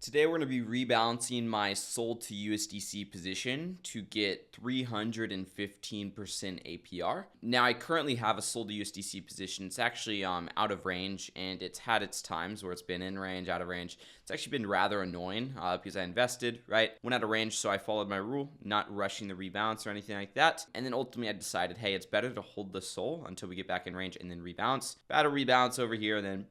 Today we're going to be rebalancing my sold to USDC position to get 315% APR. Now I currently have a sold to USDC position. It's actually out of range, and it's had its times where it's been in range, out of range. It's actually been rather annoying because I invested, right? Went out of range, so I followed my rule, not rushing the rebalance or anything like that. And then ultimately I decided, hey, it's better to hold the SOL until we get back in range and then rebalance. Better rebalance over here and then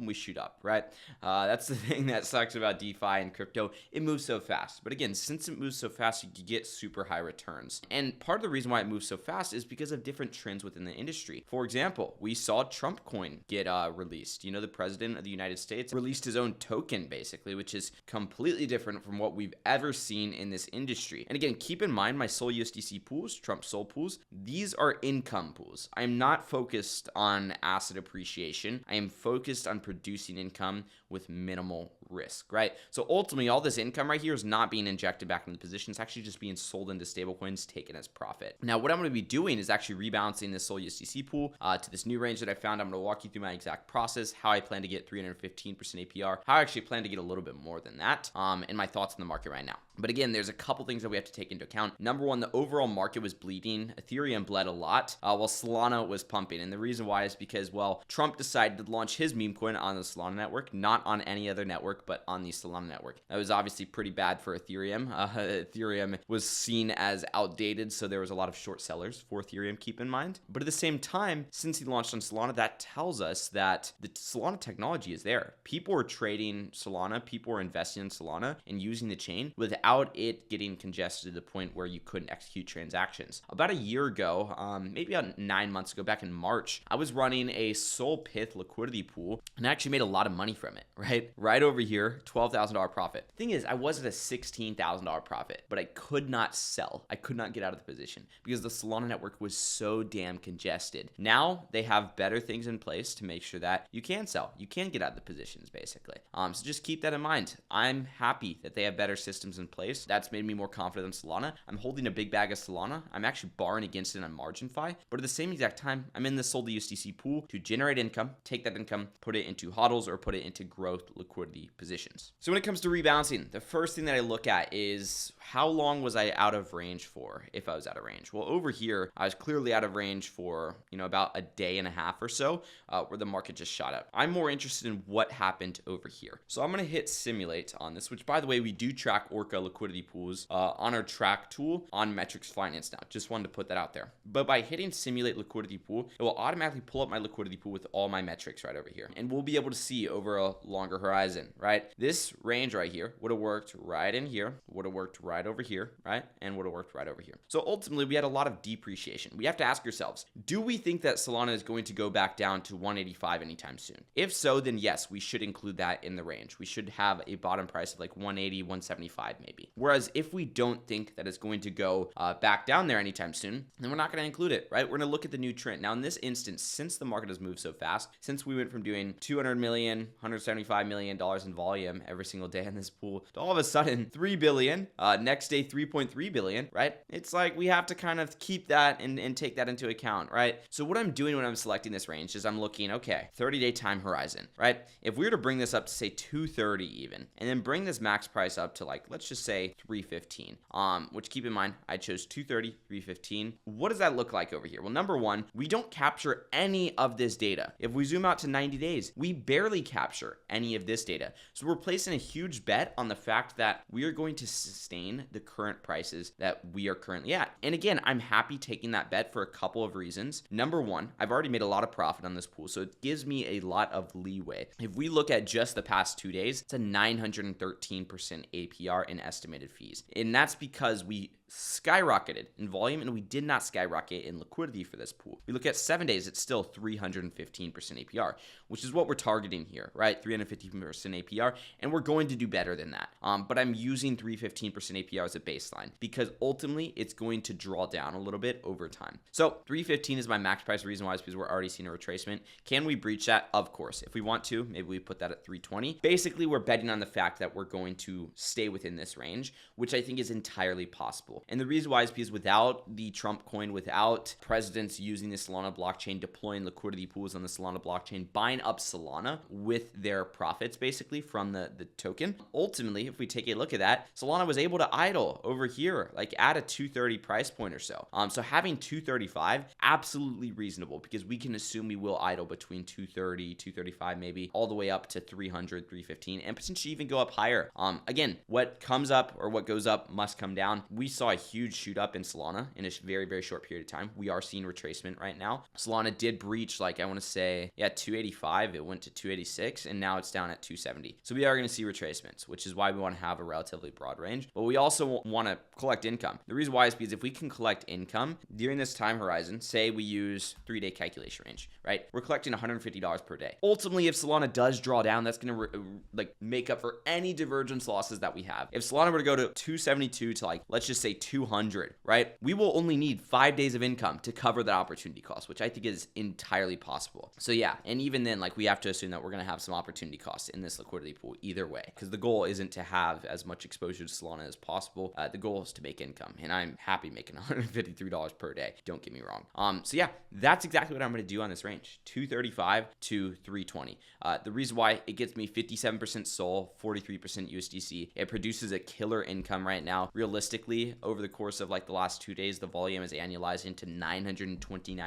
we shoot up, right? That's the thing that sucks about DeFi and crypto. It moves so fast. But again, since it moves so fast, you can get super high returns. And part of the reason why it moves so fast is because of different trends within the industry. For example, we saw Trump coin get released. The president of the United States released his own token, basically, which is completely different from what we've ever seen in this industry. And again, keep in mind my SOL USDC pools, Trump SOL pools, these are income pools. I am not focused on asset appreciation. I am focused on producing income with minimal risk, right? So ultimately, all this income right here is not being injected back into the position. It's actually just being sold into stablecoins, taken as profit. Now, what I'm going to be doing is actually rebalancing this SOL USDC pool to this new range that I found. I'm going to walk you through my exact process, how I plan to get 315% APR, how I actually plan to get a little bit more than that, and my thoughts on the market right now. But again, there's a couple things that we have to take into account. Number one, the overall market was bleeding. Ethereum bled a lot while Solana was pumping. And the reason why is because, well, Trump decided to launch his meme coin on the Solana network, not on any other network, but on the Solana network. That was obviously pretty bad for Ethereum. Ethereum was seen as outdated, so there was a lot of short sellers for Ethereum, keep in mind. But at the same time, since he launched on Solana, that tells us that the Solana technology is there. People are trading Solana, people are investing in Solana and using the chain without it getting congested to the point where you couldn't execute transactions. About a year ago, maybe about 9 months ago, back in March, I was running a SOL Pith liquidity pool and I actually made a lot of money from it, right? Right over here, $12,000 profit. Thing is, I was at a $16,000 profit, but I could not sell. I could not get out of the position because the Solana network was so damn congested. Now they have better things in place to make sure that you can sell. You can get out of the positions, basically. So just keep that in mind. I'm happy that they have better systems in place. That's made me more confident in Solana. I'm holding a big bag of Solana. I'm actually borrowing against it on MarginFi, but at the same exact time, I'm in the sold to USDC pool to generate income, take that income, put it into hodls or put it into growth liquidity positions. So when it comes to rebalancing, the first thing that I look at is how long was I out of range for, if I was out of range. Well, over here, I was clearly out of range for, about a day and a half or so, where the market just shot up. I'm more interested in what happened over here. So I'm going to hit simulate on this, which by the way, we do track Orca liquidity pools on our track tool on Metrics Finance now. Just wanted to put that out there. But by hitting simulate liquidity pool, it will automatically pull up my liquidity pool with all my metrics right over here. And we'll be able to see over a longer horizon, right? This range right here would have worked right in here, would have worked right over here, right? And would have worked right over here. So ultimately, we had a lot of depreciation. We have to ask ourselves, do we think that Solana is going to go back down to 185 anytime soon? If so, then yes, we should include that in the range. We should have a bottom price of like 180, 175 maybe. Whereas if we don't think that it's going to go back down there anytime soon, then we're not going to include it, right? We're going to look at the new trend. Now in this instance, since the market has moved so fast, since we went from doing $200 million, $175 million in volume every single day in this pool to all of a sudden 3 billion, next day 3.3 billion, right? It's like we have to kind of keep that and take that into account, right? So what I'm doing when I'm selecting this range is I'm looking, okay, 30-day time horizon, right? If we were to bring this up to say 230 even, and then bring this max price up to like, let's just say 315, which keep in mind, I chose 230, 315. What does that look like over here? Well, number one, we don't capture any of this data. If we zoom out to 90 days, we barely capture any of this data. So we're placing a huge bet on the fact that we are going to sustain the current prices that we are currently at. And again, I'm happy taking that bet for a couple of reasons. Number one, I've already made a lot of profit on this pool, so it gives me a lot of leeway. If we look at just the past 2 days, it's a 913% APR in estimated fees. And that's because we skyrocketed in volume and we did not skyrocket in liquidity for this pool. We look at 7 days, it's still 315% APR, which is what we're targeting here, right? 315% APR, and we're going to do better than that. But I'm using 315% APR as a baseline, because ultimately it's going to draw down a little bit over time. So 315 is my max price. The reason why is because we're already seeing a retracement. Can we breach that? Of course. If we want to, maybe we put that at 320. Basically, we're betting on the fact that we're going to stay within this range, which I think is entirely possible. And the reason why is because without the Trump coin, without presidents using the Solana blockchain, deploying liquidity pools on the Solana blockchain, buying up Solana with their profits basically from the token, ultimately, if we take a look at that, Solana was able to idle over here, like at a 230 price point or so. So having 235, absolutely reasonable, because we can assume we will idle between 230, 235 maybe, all the way up to 300, 315, and potentially even go up higher. Again, what comes up or what goes up must come down. We saw a huge shoot up in Solana in a very, very short period of time. We are seeing retracement right now. Solana did breach, like I want to say, 285. It went to 286, and now it's down at 270. So we are going to see retracements, which is why we want to have a relatively broad range. But we also want to collect income. The reason why is because if we can collect income during this time horizon, say we use 3-day calculation range, right? We're collecting $150 per day. Ultimately, if Solana does draw down, that's going to make up for any divergence losses that we have. If Solana were to go to 272 to let's just say 200, right? We will only need 5 days of income to cover that opportunity cost, which I think is entirely possible. So yeah, and even then, we have to assume that we're going to have some opportunity costs in this liquidity pool either way, because the goal isn't to have as much exposure to Solana as possible. The goal is to make income, and I'm happy making $153 per day. Don't get me wrong. So yeah, that's exactly what I'm going to do on this range, 235 to 320. The reason why it gets me 57% SOL, 43% USDC. It produces a killer income right now. Realistically, over the course of the last 2 days, the volume is annualizing to 929%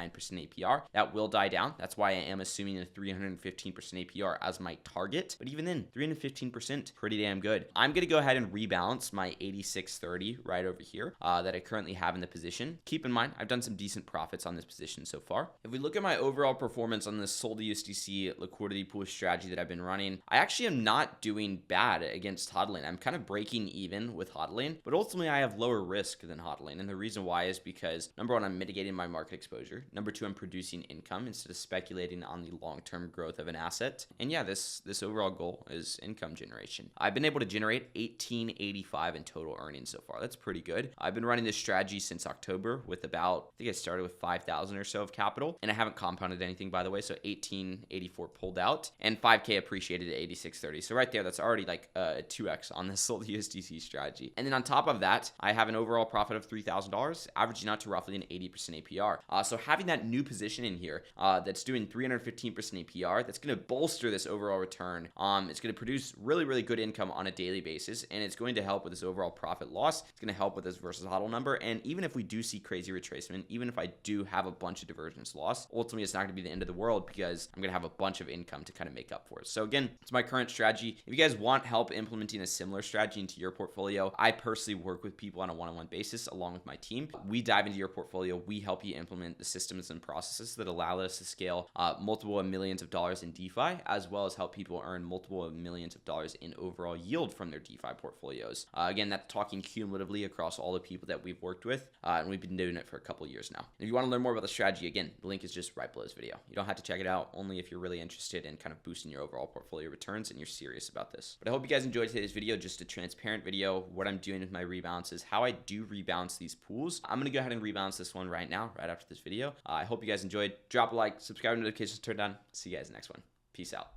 APR. That will die down. That's why I am assuming a 315% APR as my target. But even then, 315%, pretty damn good. I'm going to go ahead and rebalance my 8630 right over here that I currently have in the position. Keep in mind, I've done some decent profits on this position so far. If we look at my overall performance on this sold USDC liquidity pool strategy that I've been running, I actually am not doing bad against hodling. I'm kind of breaking even with hodling, but ultimately I have lower risk than hodling. And the reason why is because number one, I'm mitigating my market exposure. Number two, I'm producing income instead of speculating on the long-term growth of an asset. And yeah, this overall goal is income generation. I've been able to generate 1885 in total earnings so far. That's pretty good. I've been running this strategy since October with about, I think I started with 5,000 or so of capital, and I haven't compounded anything, by the way. So 1884 pulled out and 5K appreciated at 8630. So right there, that's already a 2x on this sold USDC strategy. And then on top of that, I have an overall profit of $3,000, averaging out to roughly an 80% APR. So having that new position in here that's doing 315% APR, that's going to bolster this overall return. It's going to produce really, really good income on a daily basis, and it's going to help with this overall profit loss. It's going to help with this versus hodl number. And even if we do see crazy retracement, even if I do have a bunch of divergence loss, ultimately it's not going to be the end of the world, because I'm going to have a bunch of income to kind of make up for it. So again, it's my current strategy. If you guys want help implementing a similar strategy into your portfolio, I personally work with people on a one-on-one basis along with my team. We dive into your portfolio. We help you implement the systems and processes that allow us to scale multiple millions of dollars in DeFi, as well as help people earn multiple millions of dollars in overall yield from their DeFi portfolios. Again, that's talking cumulatively across all the people that we've worked with, and we've been doing it for a couple years now. If you want to learn more about the strategy, again, the link is just right below this video. You don't have to check it out, only if you're really interested in kind of boosting your overall portfolio returns and you're serious about this. But I hope you guys enjoyed today's video, just a transparent video, what I'm doing with my rebalances, how I do rebalance these pools. I'm going to go ahead and rebalance this one right now, right after this video. I hope you guys enjoyed. Drop a like, subscribe, notifications turned on. See you guys in the next one. Peace out.